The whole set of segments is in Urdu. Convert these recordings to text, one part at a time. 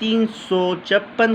356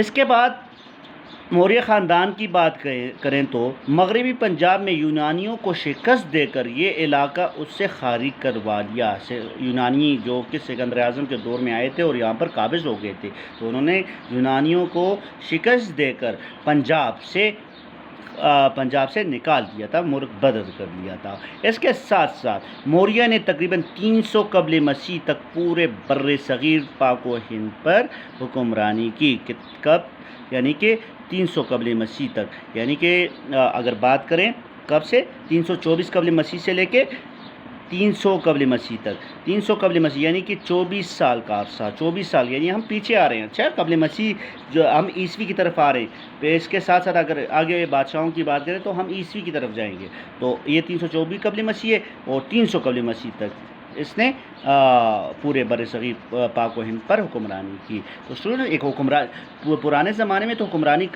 اس کے بعد موریہ خاندان کی بات کریں تو مغربی پنجاب میں یونانیوں کو شکست دے کر یہ علاقہ اس سے خارج کروا لیا. یونانی جو کہ سکندر اعظم کے دور میں آئے تھے اور یہاں پر قابض ہو گئے تھے، تو انہوں نے یونانیوں کو شکست دے کر پنجاب سے نکال دیا تھا، ملک بدر کر لیا تھا. اس کے ساتھ ساتھ موریہ نے تقریباً 300 قبل مسیح تک پورے بر صغیر پاک و ہند پر حکمرانی کی. کب؟ یعنی کہ 300 قبل مسیح تک، یعنی کہ اگر بات کریں کب سے 324 قبل مسیح سے لے کے 300 قبل مسیح تک، 300 قبل مسیح یعنی کہ 24 سال کا عرصہ، 24 سال یعنی ہم پیچھے آ رہے ہیں. اچھا، قبل مسیح جو ہم عیسوی کی طرف آ رہے ہیں، پھر اس کے ساتھ ساتھ اگر آگے بادشاہوں کی بات کریں تو ہم عیسوی کی طرف جائیں گے. تو یہ 324 قبل مسیح ہے اور 300 قبل مسیح تک اس نے پورے بر صغیر پاک و ہند پر حکمرانی کی. تو اسٹوڈنٹ ایک پرانے زمانے میں تو حکمرانی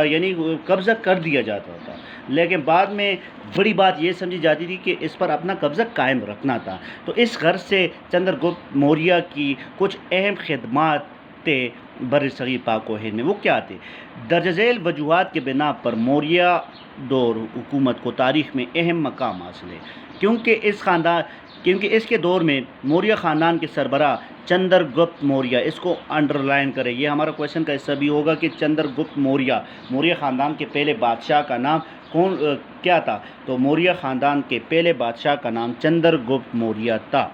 یعنی قبضہ کر دیا جاتا تھا، لیکن بعد میں بڑی بات یہ سمجھی جاتی تھی کہ اس پر اپنا قبضہ قائم رکھنا تھا. تو اس غرض سے چندر گپت موریہ کی کچھ اہم خدمات تھے بر صغیر پاک و ہند میں. وہ کیا تھے؟ درج ذیل وجوہات کے بنا پر موریہ دور حکومت کو تاریخ میں اہم مقام حاصل ہے، کیونکہ اس کے دور میں موریہ خاندان کے سربراہ چندر گپت موریہ، اس کو انڈر لائن کرے، یہ ہمارا کویشچن کا حصہ بھی ہوگا کہ چندر گپت موریہ خاندان کے پہلے بادشاہ کا نام کیا تھا؟ تو موریہ خاندان کے پہلے بادشاہ کا نام چندر گپت موریہ تھا.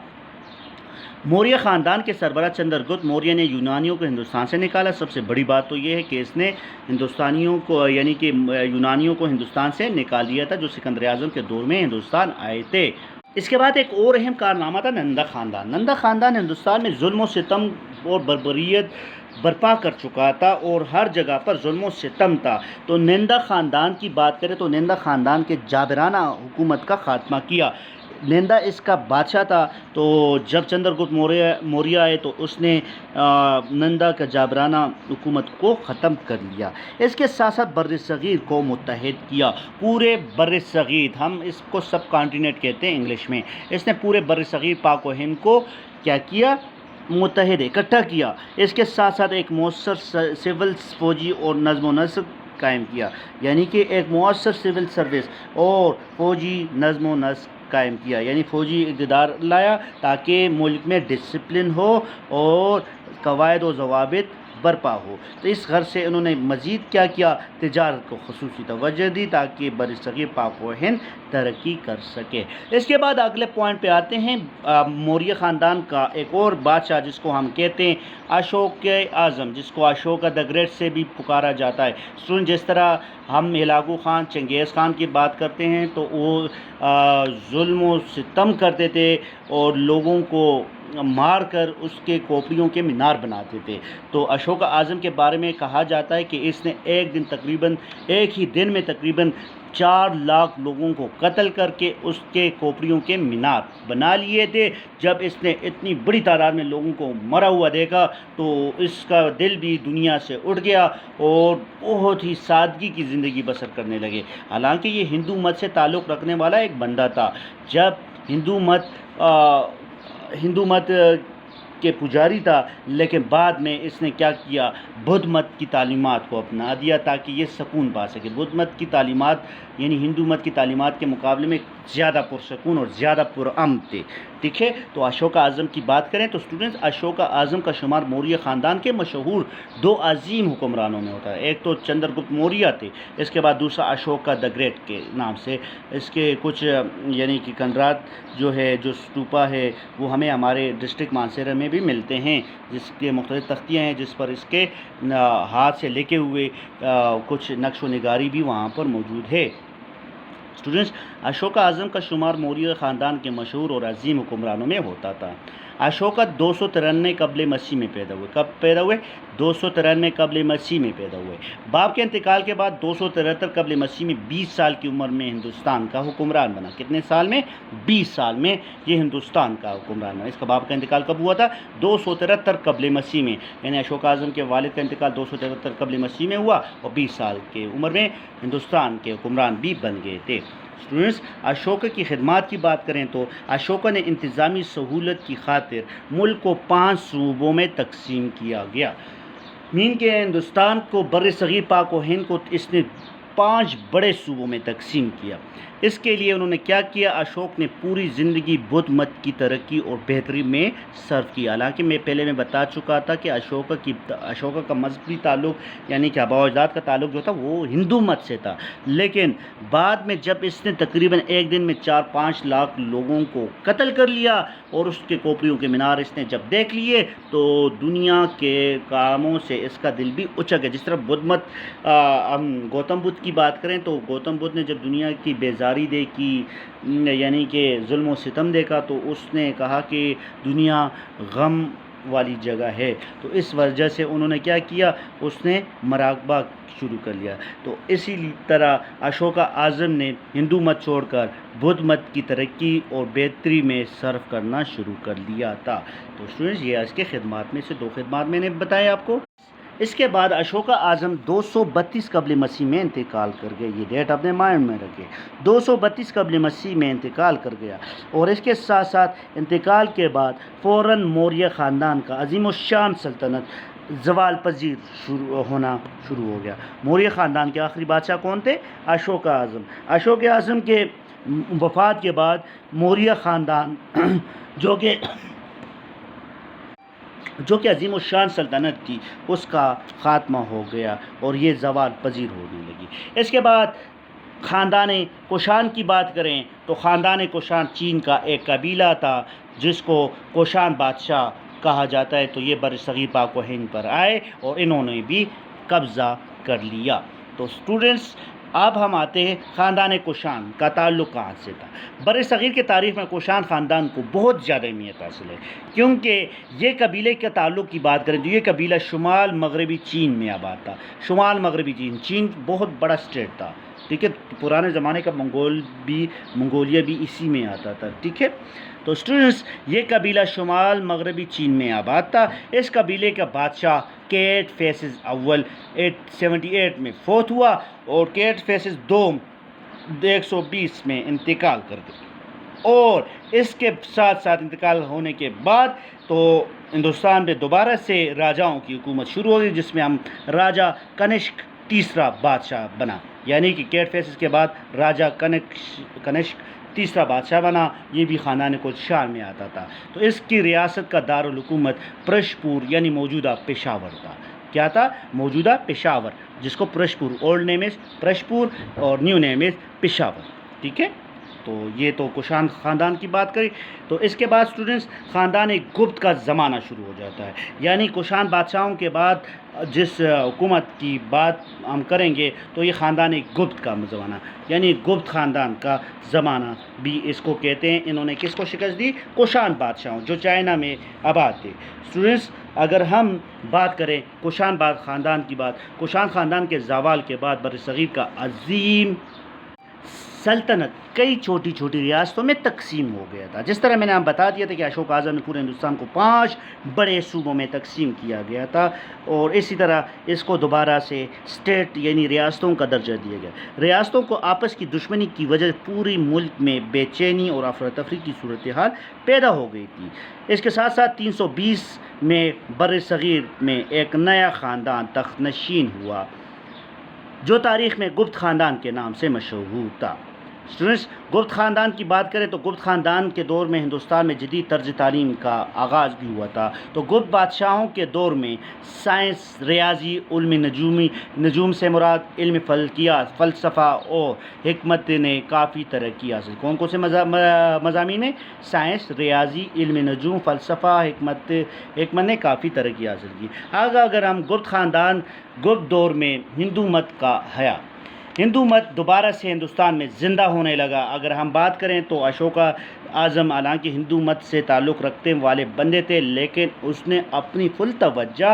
موریہ خاندان کے سربراہ چندر گپت موریہ نے یونانیوں کو ہندوستان سے نکالا. سب سے بڑی بات تو یہ ہے کہ اس نے ہندوستانیوں کو یعنی کہ یونانیوں کو ہندوستان سے نکال دیا تھا جو سکندر اعظم کے دور میں ہندوستان آئے تھے. اس کے بعد ایک اور اہم کارنامہ تھا نندا خاندان. نندا خاندان ہندوستان میں ظلم و ستم اور بربریت برپا کر چکا تھا اور ہر جگہ پر ظلم و ستم تھا. تو نندا خاندان کی بات کریں تو نندا خاندان کے جابرانہ حکومت کا خاتمہ کیا. نندا اس کا بادشاہ تھا. تو جب چندر گپت موریہ آئے تو اس نے نندا کا جابرانہ حکومت کو ختم کر لیا. اس کے ساتھ ساتھ بر صغیر کو متحد کیا. پورے بر صغیر، ہم اس کو سب کانٹیننٹ کہتے ہیں انگلش میں، اس نے پورے بر صغیر پاک و ہند کو کیا کیا؟ متحد، اکٹھا کیا. اس کے ساتھ ساتھ ایک مؤثر سول فوجی اور نظم و نسق قائم کیا، یعنی کہ ایک مؤثر سول سروس اور فوجی نظم و نسق قائم کیا، یعنی فوجی اقتدار لایا تاکہ ملک میں ڈسپلن ہو اور قواعد و ضوابط برپا ہو. تو اس غرض سے انہوں نے مزید کیا کیا؟ تجارت کو خصوصی توجہ دی تاکہ بر صغیر پاک و ہند ترقی کر سکے. اس کے بعد اگلے پوائنٹ پہ آتے ہیں. موریہ خاندان کا ایک اور بادشاہ جس کو ہم کہتے ہیں اشوک اعظم، جس کو اشوکا دی گریٹ سے بھی پکارا جاتا ہے. اسٹوڈنٹ جس طرح ہم ہلاکو خان، چنگیز خان کی بات کرتے ہیں تو وہ ظلم و ستم کرتے تھے اور لوگوں کو مار کر اس کے کھوپڑیوں کے مینار بناتے تھے. تو اشوکا اعظم کے بارے میں کہا جاتا ہے کہ اس نے ایک ہی دن میں تقریباً 4 لاکھ لوگوں کو قتل کر کے اس کے کھوپڑیوں کے مینار بنا لیے تھے. جب اس نے اتنی بڑی تعداد میں لوگوں کو مرا ہوا دیکھا تو اس کا دل بھی دنیا سے اٹھ گیا اور بہت ہی سادگی کی زندگی بسر کرنے لگے. حالانکہ یہ ہندو مت سے تعلق رکھنے والا ایک بندہ تھا. جب ہندو مت کے پجاری تھا، لیکن بعد میں اس نے کیا کیا؟ بدھ مت کی تعلیمات کو اپنا دیا تاکہ یہ سکون پا سکے. بدھ مت کی تعلیمات یعنی ہندو مت کی تعلیمات کے مقابلے میں زیادہ پرسکون اور زیادہ پرامن تھے. ٹھیک ہے، تو اشوکا اعظم کی بات کریں تو اسٹوڈنٹس اشوکا اعظم کا شمار موریہ خاندان کے مشہور 2 عظیم حکمرانوں میں ہوتا ہے. ایک تو چندر گپت موریہ تھے، اس کے بعد دوسرا اشوکا دی گریٹ کے نام سے. اس کے کچھ یعنی کہ کنرات جو اسٹوپا ہے وہ ہمیں ہمارے ڈسٹرکٹ مانسیرا میں بھی ملتے ہیں، جس کے مختلف تختیاں ہیں جس پر اس کے ہاتھ سے لکھے ہوئے کچھ نقش و نگاری بھی وہاں پر موجود ہے. اسٹوڈنٹس اشوکا اعظم کا شمار موریہ خاندان کے مشہور اور عظیم حکمرانوں میں ہوتا تھا. اشوکا 293 قبل مسیح میں پیدا ہوئے. کب پیدا ہوئے؟ 293 قبل مسیح میں پیدا ہوئے. باپ کے انتقال کے بعد 273 قبل مسیح میں 20 سال کی عمر میں ہندوستان کا حکمران بنا. کتنے سال میں؟ 20 سال میں یہ ہندوستان کا حکمران بنا. اس کا باپ کا انتقال کب ہوا تھا؟ 273 قبل مسیح میں، یعنی اشوکا اعظم کے والد کا انتقال 273 قبل مسیح میں ہوا اور 20 سال کی عمر میں ہندوستان کے حکمران بھی بن گئے تھے. اسٹوڈنٹس اشوکا کی خدمات کی بات کریں تو اشوکا نے انتظامی سہولت کی خاطر ملک کو 5 صوبوں میں تقسیم کیا گیا. مین کے ہندوستان کو بر صغیر پاک و ہند کو اس نے 5 بڑے صوبوں میں تقسیم کیا۔ اس کے لیے انہوں نے کیا کیا؟ اشوک نے پوری زندگی بدھ مت کی ترقی اور بہتری میں صرف کیا۔ حالانکہ میں بتا چکا تھا کہ اشوکا کا مذہبی تعلق یعنی کہ آباء و اجداد کا تعلق جو تھا وہ ہندو مت سے تھا، لیکن بعد میں جب اس نے تقریباً ایک دن میں 4-5 لاکھ لوگوں کو قتل کر لیا اور اس کے کھوپڑیوں کے مینار اس نے جب دیکھ لیے تو دنیا کے کاموں سے اس کا دل بھی اچک گیا۔ جس طرح بدھ مت ہم گوتم بدھ کی بات کریں تو گوتم بدھ نے جب دنیا کی بیزاری دیکھی یعنی کہ ظلم و ستم دیکھا تو اس نے کہا کہ دنیا غم والی جگہ ہے، تو اس وجہ سے انہوں نے کیا کیا؟ اس نے مراقبہ شروع کر لیا۔ تو اسی طرح اشوکا اعظم نے ہندو مت چھوڑ کر بدھ مت کی ترقی اور بہتری میں صرف کرنا شروع کر لیا تھا۔ تو اسٹوڈنٹس یہ آج کے خدمات میں سے 2 خدمات میں نے بتائے آپ کو۔ اس کے بعد اشوکا اعظم 232 قبل مسیح میں انتقال کر گئے۔ یہ ڈیٹ اپنے مائنڈ میں رکھے، 232 قبل مسیح میں انتقال کر گیا، اور اس کے ساتھ ساتھ انتقال کے بعد فوراً موریہ خاندان کا عظیم الشان سلطنت زوال پذیر ہونا شروع ہو گیا۔ موریہ خاندان کے آخری بادشاہ کون تھے؟ اشوکا اعظم۔ اشوکا اعظم کے وفات کے بعد موریہ خاندان جو کہ عظیم الشان سلطنت تھی اس کا خاتمہ ہو گیا اور یہ زوال پذیر ہونے لگی۔ اس کے بعد خاندان کوشان کی بات کریں تو خاندان کوشان چین کا ایک قبیلہ تھا جس کو کوشان بادشاہ کہا جاتا ہے۔ تو یہ بر صغیر پاک و ہند پر آئے اور انہوں نے بھی قبضہ کر لیا۔ تو اسٹوڈنٹس اب ہم آتے ہیں خاندان کوشان کا تعلق کہاں سے تھا۔ بر صغیر کی تاریخ میں کوشان خاندان کو بہت زیادہ اہمیت حاصل ہے، کیونکہ یہ قبیلے کے تعلق کی بات کریں تو یہ قبیلہ شمال مغربی چین میں آباد تھا۔ شمال مغربی چین بہت بڑا اسٹیٹ تھا، ٹھیک ہے، پرانے زمانے کا منگولیا بھی اسی میں آتا تھا، ٹھیک ہے۔ تو اسٹوڈنٹس یہ قبیلہ شمال مغربی چین میں آباد تھا۔ اس قبیلے کا بادشاہ کیٹ فیسز اول 878 میں فوت ہوا اور کیٹ فیسز دوم 120 میں انتقال کر گیا، اور اس کے ساتھ ساتھ انتقال ہونے کے بعد تو ہندوستان میں دوبارہ سے راجاؤں کی حکومت شروع ہو گئی، جس میں ہم راجا کنشک تیسرا بادشاہ بنا، یعنی کہ کیٹ فیسز کے بعد راجا کنشک تیسرا بادشاہ بنا۔ یہ بھی خاندان کوشان میں آتا تھا۔ تو اس کی ریاست کا دارالحکومت پرشپور یعنی موجودہ پشاور تھا۔ کیا تھا؟ موجودہ پشاور، جس کو پرشپور، اولڈ نیم از پرشپور اور نیو نیم از پشاور، ٹھیک ہے۔ تو یہ تو کوشان خاندان کی بات کری۔ تو اس کے بعد اسٹوڈنٹس خاندان گپت کا زمانہ شروع ہو جاتا ہے، یعنی کوشان بادشاہوں کے بعد جس حکومت کی بات ہم کریں گے تو یہ خاندان گپت کا زمانہ، یعنی گپت خاندان کا زمانہ بھی اس کو کہتے ہیں۔ انہوں نے کس کو شکست دی؟ کوشان بادشاہوں، جو چائنا میں آباد تھے۔ اسٹوڈنٹس اگر ہم بات کریں کوشان خاندان کی کوشان خاندان کے زوال کے بعد برصغیر کا عظیم سلطنت کئی چھوٹی چھوٹی ریاستوں میں تقسیم ہو گیا تھا۔ جس طرح میں نے آپ بتا دیا تھا کہ اشوک اعظم نے پورے ہندوستان کو 5 بڑے صوبوں میں تقسیم کیا گیا تھا، اور اسی طرح اس کو دوبارہ سے اسٹیٹ یعنی ریاستوں کا درجہ دیا گیا۔ ریاستوں کو آپس کی دشمنی کی وجہ سے پوری ملک میں بے چینی اور افراتفری کی صورتحال پیدا ہو گئی تھی۔ اس کے ساتھ ساتھ 320 میں برصغیر میں ایک نیا خاندان تخت نشین ہوا جو تاریخ میں گپت خاندان کے نام سے مشہور تھا۔ اسٹوڈنٹس گپت خاندان کی بات کریں تو گپت خاندان کے دور میں ہندوستان میں جدید طرز تعلیم کا آغاز بھی ہوا تھا۔ تو گپت بادشاہوں کے دور میں سائنس، ریاضی، علم نجوم سے مراد علم فلکیات، فلسفہ اور حکمت نے کافی ترقی حاصل کی۔ کون کون سے مضامین ہیں؟ سائنس، ریاضی، علم نجوم، فلسفہ، حکمت نے کافی ترقی حاصل کی۔ اگر ہم گپت دور میں ہندو مت کا حیا، ہندو مت دوبارہ سے ہندوستان میں زندہ ہونے لگا۔ اگر ہم بات کریں تو اشوکا اعظم حالانکہ ہندو مت سے تعلق رکھتے والے بندے تھے، لیکن اس نے اپنی فل توجہ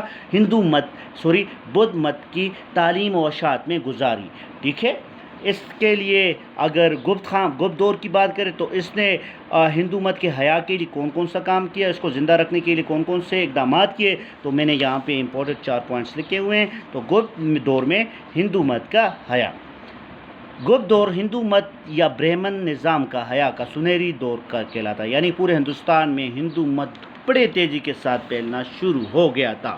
بدھ مت کی تعلیم و اشاعت میں گزاری، ٹھیک ہے۔ اس کے لیے اگر گپت دور کی بات کریں تو اس نے ہندو مت کے حیا کے لیے کون کون سا کام کیا، اس کو زندہ رکھنے کے لیے کون کون سے اقدامات کیے، تو میں نے یہاں پہ امپورٹنٹ 4 پوائنٹس لکھے ہوئے ہیں۔ تو گپت دور میں ہندو مت کا حیا، گپت دور ہندو مت یا برہمن نظام کا حیا کا سنہری دور کا کہلاتا ہے، یعنی پورے ہندوستان میں ہندو مت بڑے تیزی کے ساتھ پھیلنا شروع ہو گیا تھا۔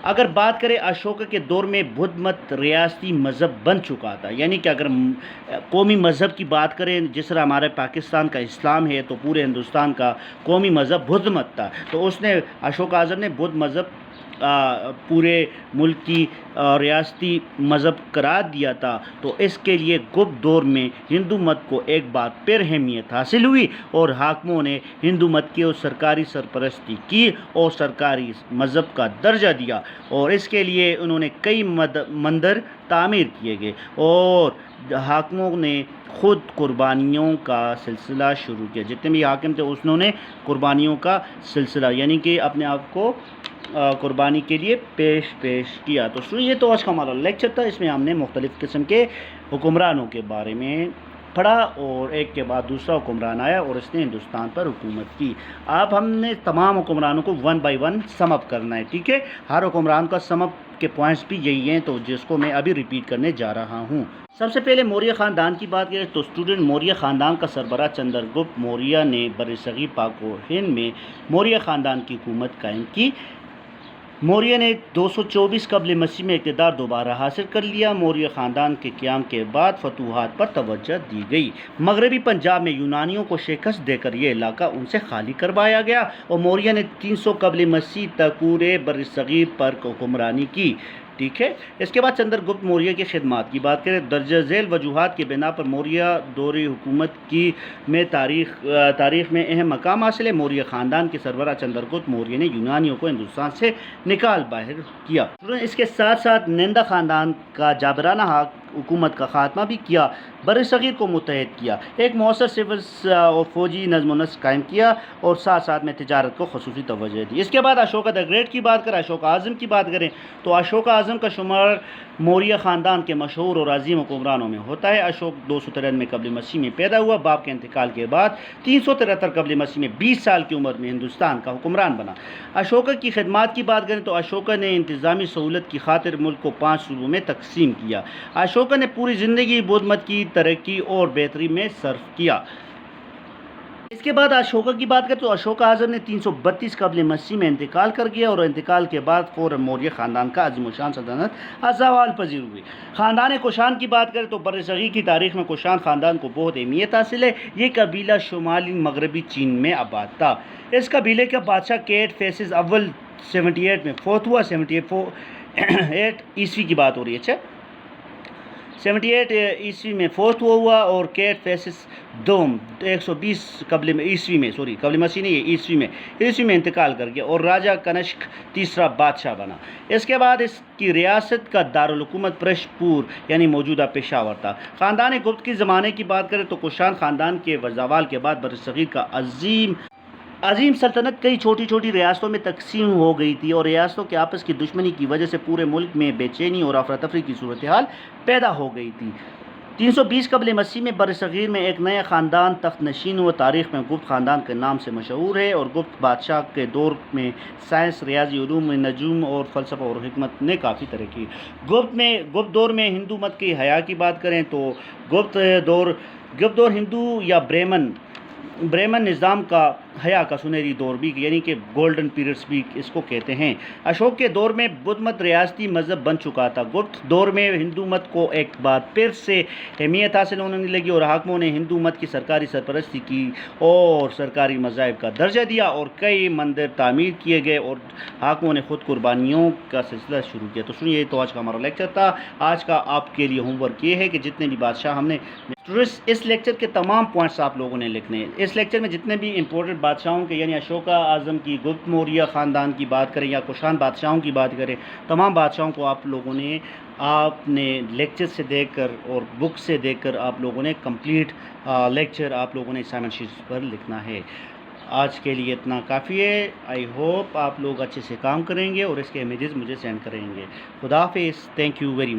اگر بات کریں اشوکا کے دور میں بدھ مت ریاستی مذہب بن چکا تھا، یعنی کہ اگر قومی مذہب کی بات کریں جس طرح ہمارے پاکستان کا اسلام ہے تو پورے ہندوستان کا قومی مذہب بدھ مت تھا، تو اس نے اشوک اعظم نے بدھ مذہب پورے ملک کی ریاستی مذہب قرار دیا تھا، تو اس کے لیے گپت دور میں ہندو مت کو ایک بار پھر اہمیت حاصل ہوئی اور حاکموں نے ہندو مت کی سرکاری سرپرستی کی اور سرکاری مذہب کا درجہ دیا، اور اس کے لیے انہوں نے کئی مندر تعمیر کیے گئے اور حاکموں نے خود قربانیوں کا سلسلہ شروع کیا۔ جتنے بھی حاکم تھے انہوں نے قربانیوں کا سلسلہ یعنی کہ اپنے آپ کو قربانی کے لیے پیش کیا۔ تو سنیے، تو آج کا ہمارا لیکچر تھا، اس میں ہم نے مختلف قسم کے حکمرانوں کے بارے میں پڑھا اور ایک کے بعد دوسرا حکمران آیا اور اس نے ہندوستان پر حکومت کی۔ اب ہم نے تمام حکمرانوں کو 1 بائی 1 سم اپ کرنا ہے، ٹھیک ہے؟ ہر حکمران کا سم اپ کے پوائنٹس بھی یہی ہیں، تو جس کو میں ابھی ریپیٹ کرنے جا رہا ہوں۔ سب سے پہلے موریہ خاندان کی بات کریں تو اسٹوڈنٹ موریہ خاندان کا سربراہ چندر گپت موریہ نے برصغیر پاک و ہند میں موریہ خاندان کی حکومت قائم کی۔ موریہ نے 224 قبل مسیح میں اقتدار دوبارہ حاصل کر لیا۔ موریہ خاندان کے قیام کے بعد فتوحات پر توجہ دی گئی۔ مغربی پنجاب میں یونانیوں کو شکست دے کر یہ علاقہ ان سے خالی کروایا گیا اور موریہ نے 300 قبل مسیح تک پورے برصغیر پر حکمرانی کی، ٹھیک ہے؟ اس کے بعد چندر گپت موریہ کی خدمات کی بات کریں، درجہ ذیل وجوہات کی بنا پر موریہ دوری حکومت کی میں تاریخ میں اہم مقام حاصل ہے۔ موریہ خاندان کے سربراہ چندر گپت موریہ نے یونانیوں کو ہندوستان سے نکال باہر کیا۔ اس کے ساتھ ساتھ نندا خاندان کا جابرانہ حکومت کا خاتمہ بھی کیا، برصغیر کو متحد کیا، ایک مؤثر سول اور فوجی نظم و نسق قائم کیا اور ساتھ ساتھ میں تجارت کو خصوصی توجہ دی۔ اس کے بعد اشوکا دی گریٹ کی بات کریں، اشوک اعظم کی بات کریں تو اشوک اعظم کا شمار موریہ خاندان کے مشہور اور عظیم حکمرانوں میں ہوتا ہے۔ اشوک 293 قبل مسیح میں پیدا ہوا، باپ کے انتقال کے بعد 373 قبل مسیح میں 20 سال کی عمر میں ہندوستان کا حکمران بنا۔ اشوکا کی خدمات کی بات کریں تو اشوکا نے انتظامی سہولت کی خاطر ملک کو 5 صوبوں میں تقسیم کیا۔ اشوکا نے پوری زندگی بدھ مت کی ترقی اور بہتری میں صرف کیا۔ اس کے بعد اشوکا کی بات کریں تو اشوک اعظم نے 332 قبل مسیح میں انتقال کر گیا اور انتقال کے بعد فوراً موریہ خاندان کا عظیم الشان سلطنت زوال پذیر ہوئی۔ خاندان کوشان کی بات کریں تو برصغیر کی تاریخ میں کوشان خاندان کو بہت اہمیت حاصل ہے۔ یہ قبیلہ شمالی مغربی چین میں آباد تھا۔ اس قبیلے کا بادشاہ کیٹ فیسز اول 78 میں فوت ہوا۔ 78 عیسوی کی بات ہو رہی ہے، اچھا 78 عیسوی میں فوت ہوا اور کیٹ فیسس دوم 120 قبل مسیح نہیں عیسوی میں انتقال کر گیا اور راجہ کنشک تیسرا بادشاہ بنا۔ اس کے بعد اس کی ریاست کا دارالحکومت پرش پور یعنی موجودہ پشاور تھا۔ خاندان گپت کی زمانے کی بات کریں تو کوشان خاندان کے زوال کے بعد برصغیر کا عظیم سلطنت کئی چھوٹی چھوٹی ریاستوں میں تقسیم ہو گئی تھی اور ریاستوں کے آپس کی دشمنی کی وجہ سے پورے ملک میں بے چینی اور افراتفری کی صورتحال پیدا ہو گئی تھی۔ 320 قبل مسیح میں برصغیر میں ایک نیا خاندان تخت نشین ہوا۔ تاریخ میں گپت خاندان کے نام سے مشہور ہے اور گپت بادشاہ کے دور میں سائنس، ریاضی علوم، نجوم اور فلسفہ اور حکمت نے کافی ترقی کی۔ گپت دور میں ہندو مت کی حیا کی بات کریں تو گپت دور ہندو یا برہمن نظام کا حیا کا سنہری دور بھی یعنی کہ گولڈن پیریڈز بھی اس کو کہتے ہیں۔ اشوک کے دور میں بدھ مت ریاستی مذہب بن چکا تھا۔ گپت دور میں ہندو مت کو ایک بار پھر سے اہمیت حاصل ہونے لگی اور حاکموں نے ہندو مت کی سرکاری سرپرستی کی اور سرکاری مذاہب کا درجہ دیا اور کئی مندر تعمیر کیے گئے اور حاکموں نے خود قربانیوں کا سلسلہ شروع کیا۔ تو سنیے، تو آج کا ہمارا لیکچر تھا۔ آج کا آپ کے لیے ہوم ورک یہ ہے کہ جتنے بھی بادشاہ ہم نے اس لیکچر کے تمام پوائنٹس آپ لوگوں نے لکھنے ہیں۔ اس لیکچر میں جتنے بھی امپورٹنٹ بادشاہوں کے یعنی اشوکا اعظم کی، گپت موریہ خاندان کی بات کریں یا کوشان بادشاہوں کی بات کریں، تمام بادشاہوں کو آپ لوگوں نے لیکچر سے دیکھ کر اور بک سے دیکھ کر آپ لوگوں نے کمپلیٹ لیکچر آپ لوگوں نے اسائنمنٹ شیٹس پر لکھنا ہے۔ آج کے لیے اتنا کافی ہے۔ آئی ہوپ آپ لوگ اچھے سے کام کریں گے اور اس کے امیجز مجھے سینڈ کریں گے۔ خدا حافظ، تھینک یو ویری مچ۔